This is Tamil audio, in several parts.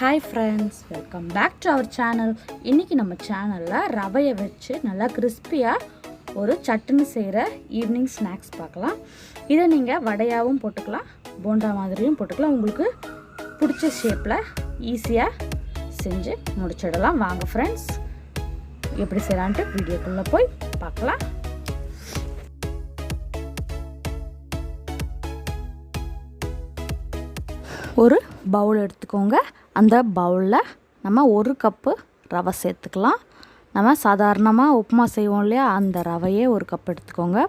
Hi friends, welcome back to our channel. இன்னைக்கு நம்ம சேனல்ல ரவையை வச்சு நல்லா கிறிஸ்பியா ஒரு சட்னி செய்யற ஈவினிங் ஸ்நாக்ஸ் பார்க்கலாம். இதை நீங்க வடையாவும் போட்டுக்கலாம், போண்டா மாதிரியும் போட்டுக்கலாம். உங்களுக்கு பிடிச்ச ஷேப்ல ஈஸியா செஞ்சு முடிச்சிடலாம். வாங்க ஃப்ரெண்ட்ஸ், எப்படி செய்யலாம்னு வீடியோக்குள்ள போய் பார்க்கலாம். ஒரு பவுல் எடுத்துக்கோங்க. அந்த பவுலில் நம்ம ஒரு கப்பு ரவை சேர்த்துக்கலாம். நம்ம சாதாரணமாக உப்புமா செய்வோம் இல்லையா, அந்த ரவையே ஒரு கப் எடுத்துக்கோங்க.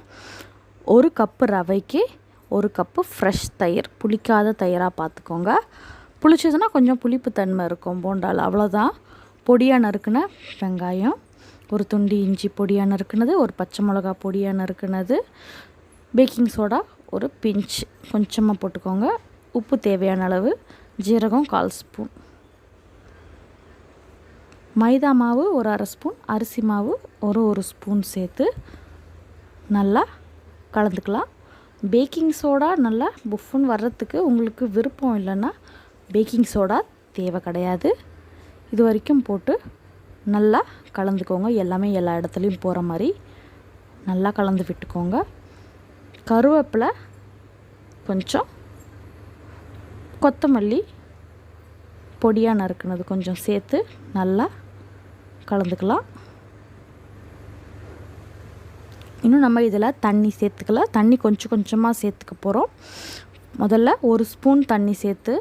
ஒரு கப்பு ரவைக்கு ஒரு கப்பு ஃப்ரெஷ் தயிர், புளிக்காத தயிராக பார்த்துக்கோங்க. புளிச்சதுன்னா கொஞ்சம் புளிப்பு தன்மை இருக்கும் போண்டால், அவ்வளோதான். பொடியாக நறுக்குன வெங்காயம், ஒரு துண்டு இஞ்சி பொடியாக நறுக்குனது, ஒரு பச்சை மிளகா பொடியாக நறுக்குனது, பேக்கிங் சோடா ஒரு பிஞ்ச் கொஞ்சமாக போட்டுக்கோங்க, உப்பு தேவையான அளவு, ஜீரகம் 1/4 ஸ்பூன், மைதா மாவு ஒரு 1/2 ஸ்பூன், அரிசி மாவு ஒரு ஸ்பூன் சேர்த்து நல்லா கலந்துக்கலாம். பேக்கிங் சோடா நல்லா புஃப்னு வர்றதுக்கு உங்களுக்கு விருப்பம் இல்லைன்னா பேக்கிங் சோடா தேவை கிடையாது. இது வரைக்கும் போட்டு நல்லா கலந்துக்கோங்க. எல்லாமே எல்லா இடத்துலையும் போகிற மாதிரி நல்லா கலந்து விட்டுக்கோங்க. கருவேப்பிலை கொஞ்சம், கொத்தமல்லி பொடியாக நறுக்குனது கொஞ்சம் சேர்த்து நல்லா கலந்துக்கலாம். இன்னும் நம்ம இதில் தண்ணி சேர்த்துக்கலாம். தண்ணி கொஞ்சம் கொஞ்சமாக சேர்த்துக்க போகிறோம். முதல்ல 1 ஸ்பூன் தண்ணி சேர்த்து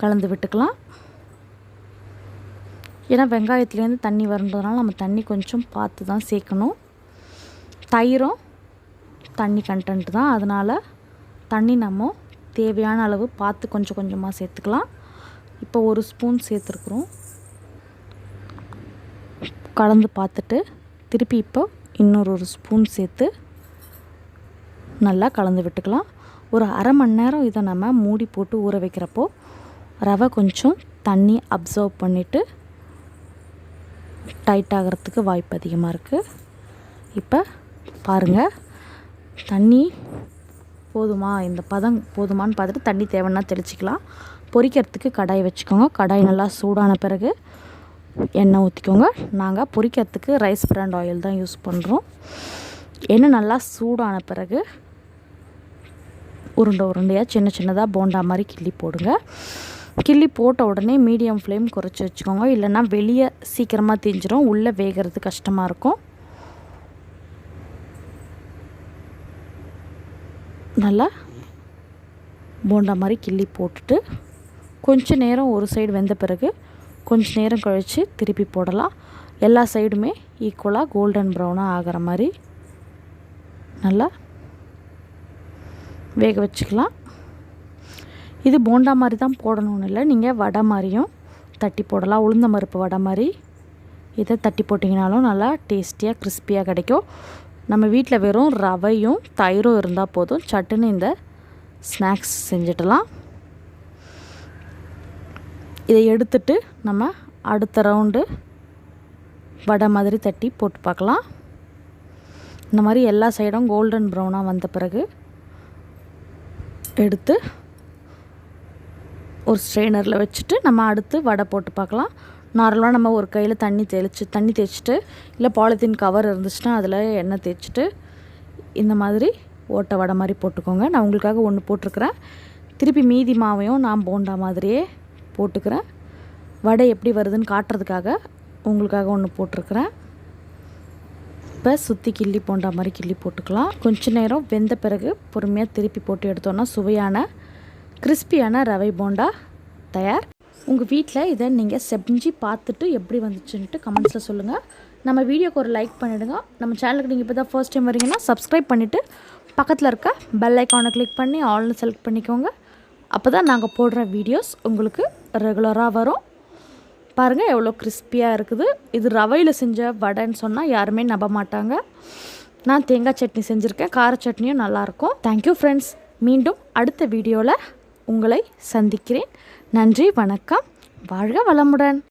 கலந்து விட்டுக்கலாம். ஏன்னா வெங்காயத்துலேருந்து தண்ணி வரன்றதுனால நம்ம தண்ணி கொஞ்சம் பார்த்து தான் சேர்க்கணும். தயிரும் தண்ணி கண்டென்ட் தான், அதனால் தண்ணி நம்ம தேவையான அளவு பார்த்து கொஞ்சம் கொஞ்சமாக சேர்த்துக்கலாம். இப்போ 1 ஸ்பூன் சேர்த்துருக்குறோம். கலந்து பார்த்துட்டு திருப்பி இப்போ இன்னொரு 1 ஸ்பூன் சேர்த்து நல்லா கலந்து விட்டுக்கலாம். ஒரு 1/2 மணி நேரம் இதை நம்ம மூடி போட்டு ஊற வைக்கிறப்போ ரவை கொஞ்சம் தண்ணி அப்சர்வ் பண்ணிவிட்டு டைட் ஆகிறதுக்கு வாய்ப்பு அதிகமாக இருக்குது. இப்போ பாருங்கள், தண்ணி போதுமா, இந்த பதம் போதுமான்னு பார்த்துட்டு தண்ணி தேவைன்னா தெளிச்சிக்கலாம். பொரிக்கிறதுக்கு கடாய் வச்சுக்கோங்க. கடாய் நல்லா சூடான பிறகு எண்ணெய் ஊற்றிக்கோங்க. நாங்கள் பொரிக்கிறதுக்கு ரைஸ் பிராண்ட் ஆயில் தான் யூஸ் பண்ணுறோம். எண்ணெய் நல்லா சூடான பிறகு உருண்டையாக சின்ன சின்னதாக போண்டா மாதிரி கிள்ளி போடுங்க. கிள்ளி போட்ட உடனே மீடியம் ஃப்ளேம் குறைச்சி வச்சுக்கோங்க, இல்லைன்னா வெளியே சீக்கிரமாக தீஞ்சிரும், உள்ளே வேகிறது கஷ்டமாக இருக்கும். நல்லா போண்டா மாதிரி கிள்ளி போட்டுட்டு கொஞ்ச நேரம் ஒரு சைடு வெந்த பிறகு கொஞ்ச நேரம் கழித்து திருப்பி போடலாம். எல்லா சைடுமே ஈக்குவலாக கோல்டன் ப்ரௌனாக ஆகிற மாதிரி நல்லா வேக வச்சுக்கலாம். இது போண்டா மாதிரி தான் போடணும்னு இல்லை, நீங்கள் வடை மாதிரியும் தட்டி போடலாம். உளுந்த பருப்பு வடை மாதிரி இதை தட்டி போட்டிங்கனாலும் நல்லா டேஸ்டியாக கிறிஸ்பியாக கிடைக்கும். நம்ம வீட்டில் வெறும் ரவையும் தயிரும் இருந்தால் போதும், சட்டுன்னு இந்த ஸ்நாக்ஸ் செஞ்சிடலாம். இதை எடுத்துட்டு நம்ம அடுத்த ரவுண்டு வடை மாதிரி தட்டி போட்டு பார்க்கலாம். இந்த மாதிரி எல்லா சைடும் கோல்டன் ப்ரௌனாக வந்த பிறகு எடுத்து ஒரு ஸ்ட்ரெயினரில் வச்சுட்டு நம்ம அடுத்து வடை போட்டு பார்க்கலாம். நார்மலாக நம்ம ஒரு கையில் தண்ணி தேய்ச்சிட்டு இல்லை பாலித்தீன் கவர் இருந்துச்சுன்னா அதில் எண்ணெய் தேய்ச்சிட்டு இந்த மாதிரி ஓட்டை வடை மாதிரி போட்டுக்கோங்க. நான் உங்களுக்காக ஒன்று போட்டிருக்கிறேன். திருப்பி மீதி மாவையும் நான் போண்டா மாதிரியே போட்டுக்கிறேன். வடை எப்படி வருதுன்னு காட்டுறதுக்காக உங்களுக்காக ஒன்று போட்டிருக்கிறேன். இப்போ சுற்றி கிள்ளி போண்டா மாதிரி கிள்ளி போட்டுக்கலாம். கொஞ்ச நேரம் வெந்த பிறகு பொறுமையாக திருப்பி போட்டு எடுத்தோன்னா சுவையான கிறிஸ்பியான ரவை போண்டா தயார். உங்கள் வீட்டில் இதை நீங்கள் செஞ்சு பார்த்துட்டு எப்படி வந்துச்சுன்ட்டு கமெண்ட்ஸில் சொல்லுங்கள். நம்ம வீடியோக்கு ஒரு லைக் பண்ணிவிடுங்க. நம்ம சேனலுக்கு நீங்கள் இப்போ தான் ஃபர்ஸ்ட் டைம் வரீங்கன்னா சப்ஸ்கிரைப் பண்ணிவிட்டு பக்கத்தில் இருக்க பெல் ஐக்கானை கிளிக் பண்ணி ஆல்னு செலக்ட் பண்ணிக்கோங்க. அப்போ தான் நாங்கள் போடுற வீடியோஸ் உங்களுக்கு ரெகுலராக வரும். பாருங்கள் எவ்வளோ கிறிஸ்பியாக இருக்குது. இது ரவையில் செஞ்ச வடைன்னு சொன்னால் யாருமே நம்ப மாட்டாங்க. நான் தேங்காய் சட்னி செஞ்சுருக்கேன், கார சட்னியும் நல்லாயிருக்கும். Thank you friends. மீண்டும் அடுத்த வீடியோவில் உங்களை சந்திக்கிறேன். நன்றி, வணக்கம், வாழ்க வளமுடன்.